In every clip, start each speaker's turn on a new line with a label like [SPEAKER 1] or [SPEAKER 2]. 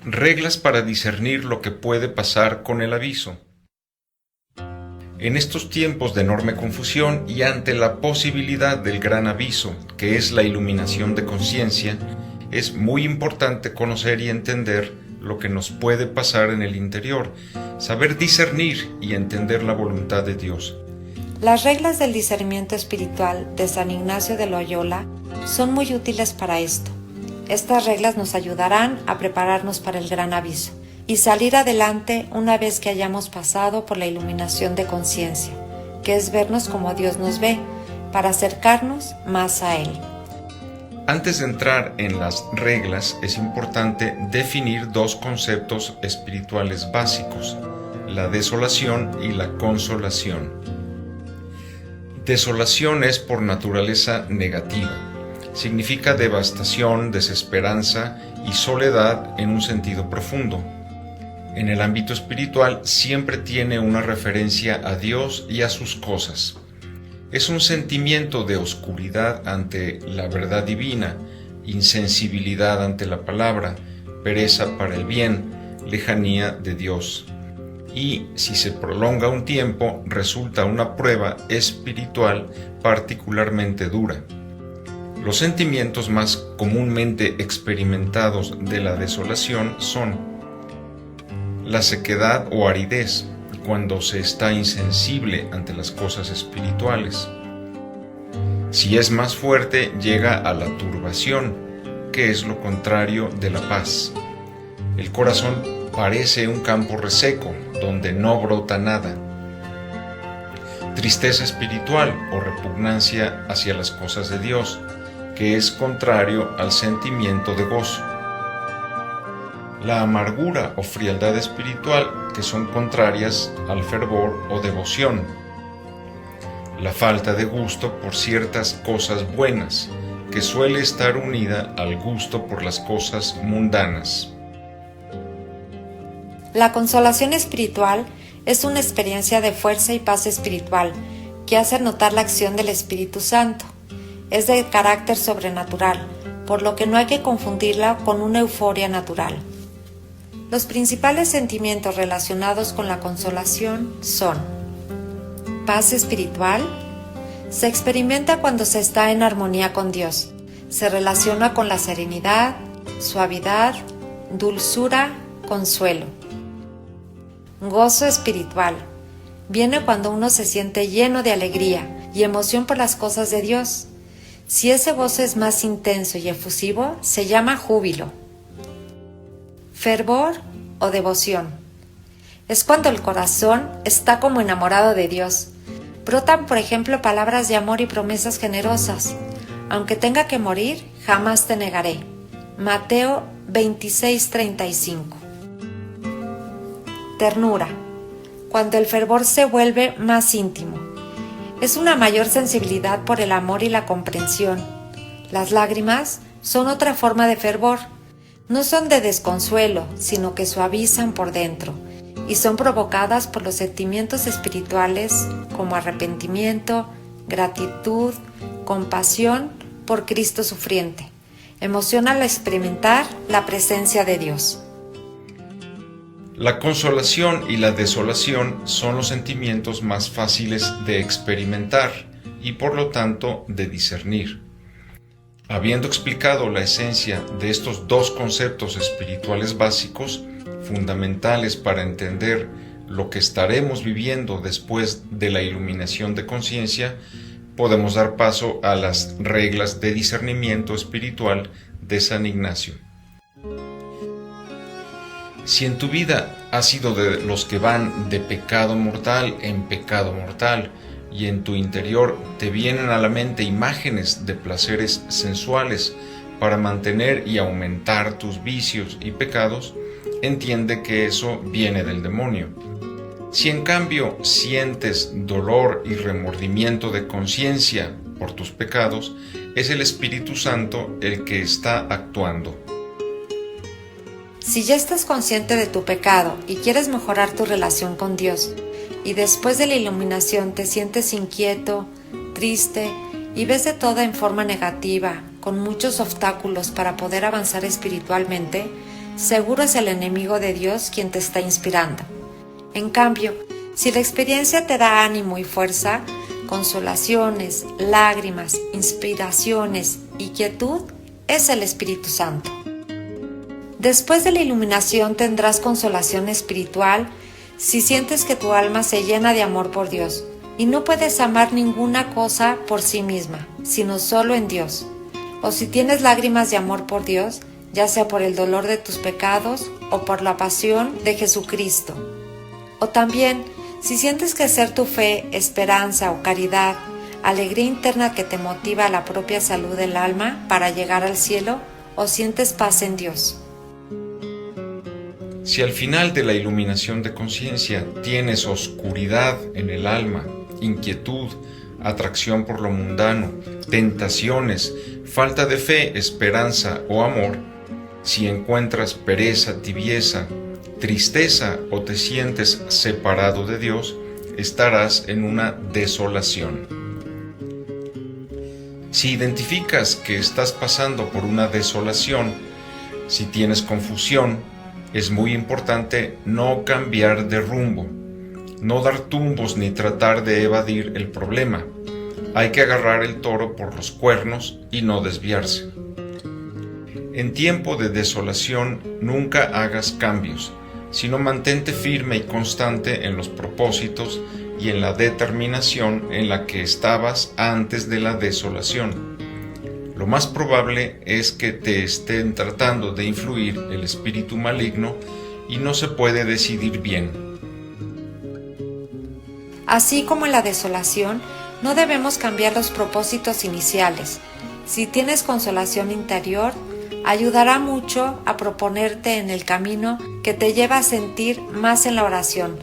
[SPEAKER 1] Reglas para discernir lo que puede pasar con el aviso. En estos tiempos de enorme confusión y ante la posibilidad del gran aviso, que es la iluminación de conciencia, es muy importante conocer y entender lo que nos puede pasar en el interior, saber discernir y entender la voluntad de Dios.
[SPEAKER 2] Las reglas del discernimiento espiritual de San Ignacio de Loyola son muy útiles para esto. Estas reglas nos ayudarán a prepararnos para el gran aviso y salir adelante una vez que hayamos pasado por la iluminación de conciencia, que es vernos como Dios nos ve, para acercarnos más a Él.
[SPEAKER 1] Antes de entrar en las reglas, es importante definir dos conceptos espirituales básicos, la desolación y la consolación. Desolación es por naturaleza negativa. Significa devastación, desesperanza y soledad en un sentido profundo. En el ámbito espiritual siempre tiene una referencia a Dios y a sus cosas. Es un sentimiento de oscuridad ante la verdad divina, insensibilidad ante la palabra, pereza para el bien, lejanía de Dios. Y si se prolonga un tiempo, resulta una prueba espiritual particularmente dura. Los sentimientos más comúnmente experimentados de la desolación son la sequedad o aridez, cuando se está insensible ante las cosas espirituales. Si es más fuerte, llega a la turbación, que es lo contrario de la paz. El corazón parece un campo reseco, donde no brota nada. Tristeza espiritual o repugnancia hacia las cosas de Dios, que es contrario al sentimiento de gozo. La amargura o frialdad espiritual, que son contrarias al fervor o devoción. La falta de gusto por ciertas cosas buenas, que suele estar unida al gusto por las cosas mundanas.
[SPEAKER 2] La consolación espiritual es una experiencia de fuerza y paz espiritual que hace notar la acción del Espíritu Santo. Es de carácter sobrenatural, por lo que no hay que confundirla con una euforia natural. Los principales sentimientos relacionados con la consolación son: paz espiritual. Se experimenta cuando se está en armonía con Dios. Se relaciona con la serenidad, suavidad, dulzura, consuelo. Gozo espiritual. Viene cuando uno se siente lleno de alegría y emoción por las cosas de Dios. Si ese gozo es más intenso y efusivo, se llama júbilo. Fervor o devoción. Es cuando el corazón está como enamorado de Dios. Brotan, por ejemplo, palabras de amor y promesas generosas. Aunque tenga que morir, jamás te negaré. Mateo 26:35. Ternura. Cuando el fervor se vuelve más íntimo. Es una mayor sensibilidad por el amor y la comprensión. Las lágrimas son otra forma de fervor. No son de desconsuelo, sino que suavizan por dentro y son provocadas por los sentimientos espirituales como arrepentimiento, gratitud, compasión por Cristo sufriente, emoción al experimentar la presencia de Dios.
[SPEAKER 1] La consolación y la desolación son los sentimientos más fáciles de experimentar y por lo tanto de discernir. Habiendo explicado la esencia de estos dos conceptos espirituales básicos, fundamentales para entender lo que estaremos viviendo después de la iluminación de conciencia, podemos dar paso a las reglas de discernimiento espiritual de San Ignacio. Si en tu vida has sido de los que van de pecado mortal en pecado mortal, y en tu interior te vienen a la mente imágenes de placeres sensuales para mantener y aumentar tus vicios y pecados, entiende que eso viene del demonio. Si en cambio sientes dolor y remordimiento de conciencia por tus pecados, es el Espíritu Santo el que está actuando.
[SPEAKER 2] Si ya estás consciente de tu pecado y quieres mejorar tu relación con Dios, y después de la iluminación te sientes inquieto, triste y ves de todo en forma negativa, con muchos obstáculos para poder avanzar espiritualmente, seguro es el enemigo de Dios quien te está inspirando. En cambio, si la experiencia te da ánimo y fuerza, consolaciones, lágrimas, inspiraciones y quietud, es el Espíritu Santo. Después de la iluminación tendrás consolación espiritual si sientes que tu alma se llena de amor por Dios y no puedes amar ninguna cosa por sí misma, sino solo en Dios. O si tienes lágrimas de amor por Dios, ya sea por el dolor de tus pecados o por la pasión de Jesucristo. O también, si sientes que ser tu fe, esperanza o caridad, alegría interna que te motiva a la propia salud del alma para llegar al cielo, o sientes paz en Dios.
[SPEAKER 1] Si al final de la iluminación de conciencia tienes oscuridad en el alma, inquietud, atracción por lo mundano, tentaciones, falta de fe, esperanza o amor, si encuentras pereza, tibieza, tristeza o te sientes separado de Dios, estarás en una desolación. Si identificas que estás pasando por una desolación, si tienes confusión, es muy importante no cambiar de rumbo, no dar tumbos ni tratar de evadir el problema. Hay que agarrar el toro por los cuernos y no desviarse. En tiempo de desolación nunca hagas cambios, sino mantente firme y constante en los propósitos y en la determinación en la que estabas antes de la desolación. Lo más probable es que te estén tratando de influir el espíritu maligno y no se puede decidir bien.
[SPEAKER 2] Así como en la desolación, no debemos cambiar los propósitos iniciales. Si tienes consolación interior, ayudará mucho a proponerte en el camino que te lleva a sentir más en la oración,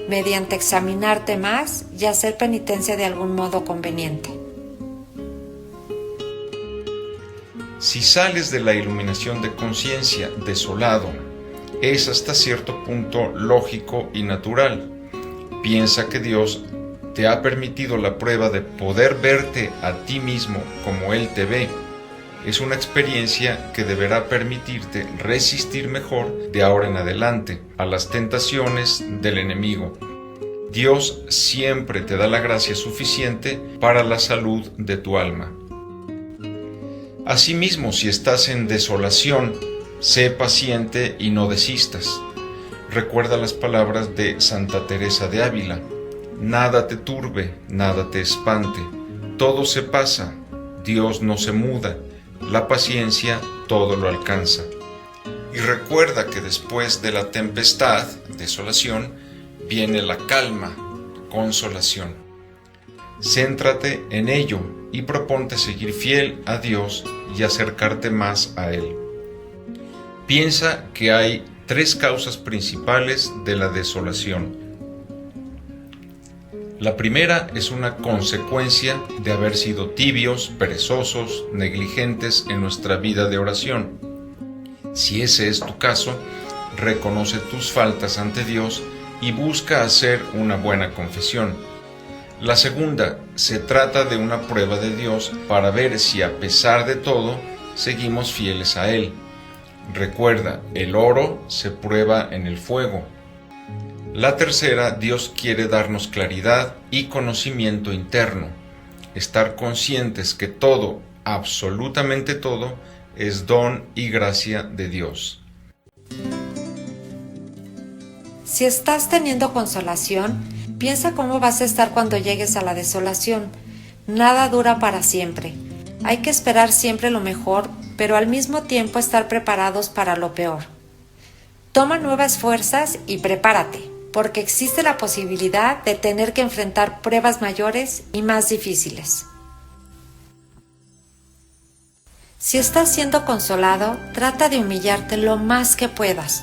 [SPEAKER 2] mediante examinarte más y hacer penitencia de algún modo conveniente.
[SPEAKER 1] Si sales de la iluminación de conciencia desolado, es hasta cierto punto lógico y natural. Piensa que Dios te ha permitido la prueba de poder verte a ti mismo como Él te ve. Es una experiencia que deberá permitirte resistir mejor de ahora en adelante a las tentaciones del enemigo. Dios siempre te da la gracia suficiente para la salud de tu alma. Asimismo, si estás en desolación, sé paciente y no desistas. Recuerda las palabras de Santa Teresa de Ávila: nada te turbe, nada te espante, todo se pasa, Dios no se muda, la paciencia todo lo alcanza. Y recuerda que después de la tempestad, desolación, viene la calma, consolación. Céntrate en ello y proponte seguir fiel a Dios y acercarte más a Él. Piensa que hay 3 causas principales de la desolación. La primera es una consecuencia de haber sido tibios, perezosos, negligentes en nuestra vida de oración. Si ese es tu caso, reconoce tus faltas ante Dios y busca hacer una buena confesión. La segunda, se trata de una prueba de Dios para ver si a pesar de todo seguimos fieles a Él. Recuerda, el oro se prueba en el fuego. La tercera, Dios quiere darnos claridad y conocimiento interno, estar conscientes que todo, absolutamente todo, es don y gracia de Dios.
[SPEAKER 2] Si estás teniendo consolación, piensa cómo vas a estar cuando llegues a la desolación. Nada dura para siempre. Hay que esperar siempre lo mejor, pero al mismo tiempo estar preparados para lo peor. Toma nuevas fuerzas y prepárate, porque existe la posibilidad de tener que enfrentar pruebas mayores y más difíciles. Si estás siendo consolado, trata de humillarte lo más que puedas.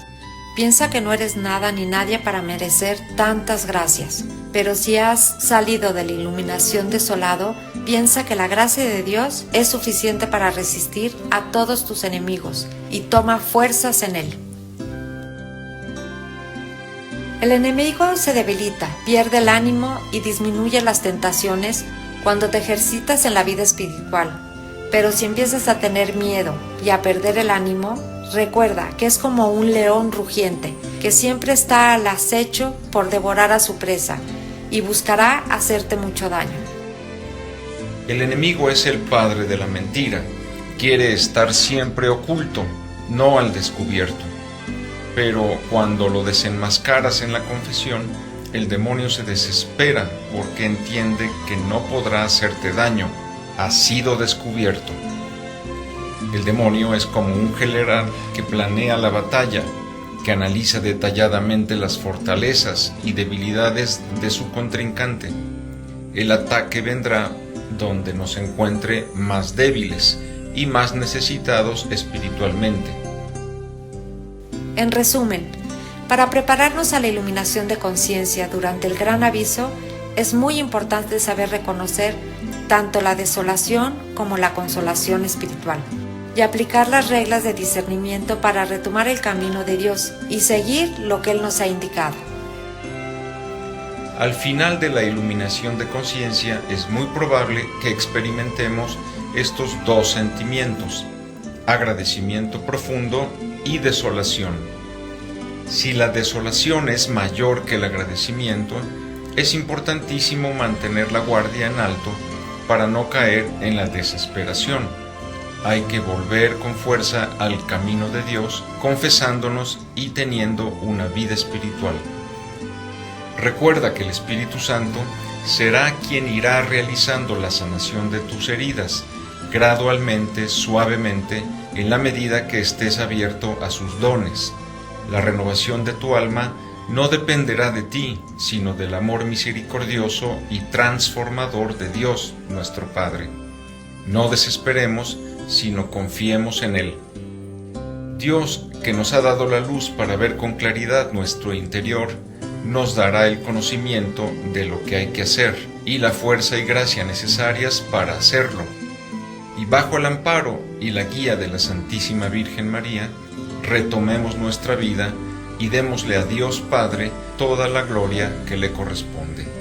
[SPEAKER 2] Piensa que no eres nada ni nadie para merecer tantas gracias. Pero si has salido de la iluminación desolado, piensa que la gracia de Dios es suficiente para resistir a todos tus enemigos y toma fuerzas en Él. El enemigo se debilita, pierde el ánimo y disminuye las tentaciones cuando te ejercitas en la vida espiritual. Pero si empiezas a tener miedo y a perder el ánimo, Recuerda que es como un león rugiente, que siempre está al acecho por devorar a su presa y buscará hacerte mucho daño.
[SPEAKER 1] El enemigo es el padre de la mentira. Quiere estar siempre oculto, no al descubierto. Pero cuando lo desenmascaras en la confesión, el demonio se desespera porque entiende que no podrá hacerte daño. Ha sido descubierto. El demonio es como un general que planea la batalla, que analiza detalladamente las fortalezas y debilidades de su contrincante. El ataque vendrá donde nos encuentre más débiles y más necesitados espiritualmente.
[SPEAKER 2] En resumen, para prepararnos a la iluminación de conciencia durante el gran aviso, es muy importante saber reconocer tanto la desolación como la consolación espiritual y aplicar las reglas de discernimiento para retomar el camino de Dios y seguir lo que Él nos ha indicado.
[SPEAKER 1] Al final de la iluminación de conciencia es muy probable que experimentemos estos dos sentimientos, agradecimiento profundo y desolación. Si la desolación es mayor que el agradecimiento, es importantísimo mantener la guardia en alto para no caer en la desesperación. Hay que volver con fuerza al camino de Dios, confesándonos y teniendo una vida espiritual. Recuerda que el Espíritu Santo será quien irá realizando la sanación de tus heridas, gradualmente, suavemente, en la medida que estés abierto a sus dones. La renovación de tu alma no dependerá de ti, sino del amor misericordioso y transformador de Dios, nuestro Padre. No desesperemos, sino confiemos en Él. Dios, que nos ha dado la luz para ver con claridad nuestro interior, nos dará el conocimiento de lo que hay que hacer y la fuerza y gracia necesarias para hacerlo. Y bajo el amparo y la guía de la Santísima Virgen María, retomemos nuestra vida y démosle a Dios Padre toda la gloria que le corresponde.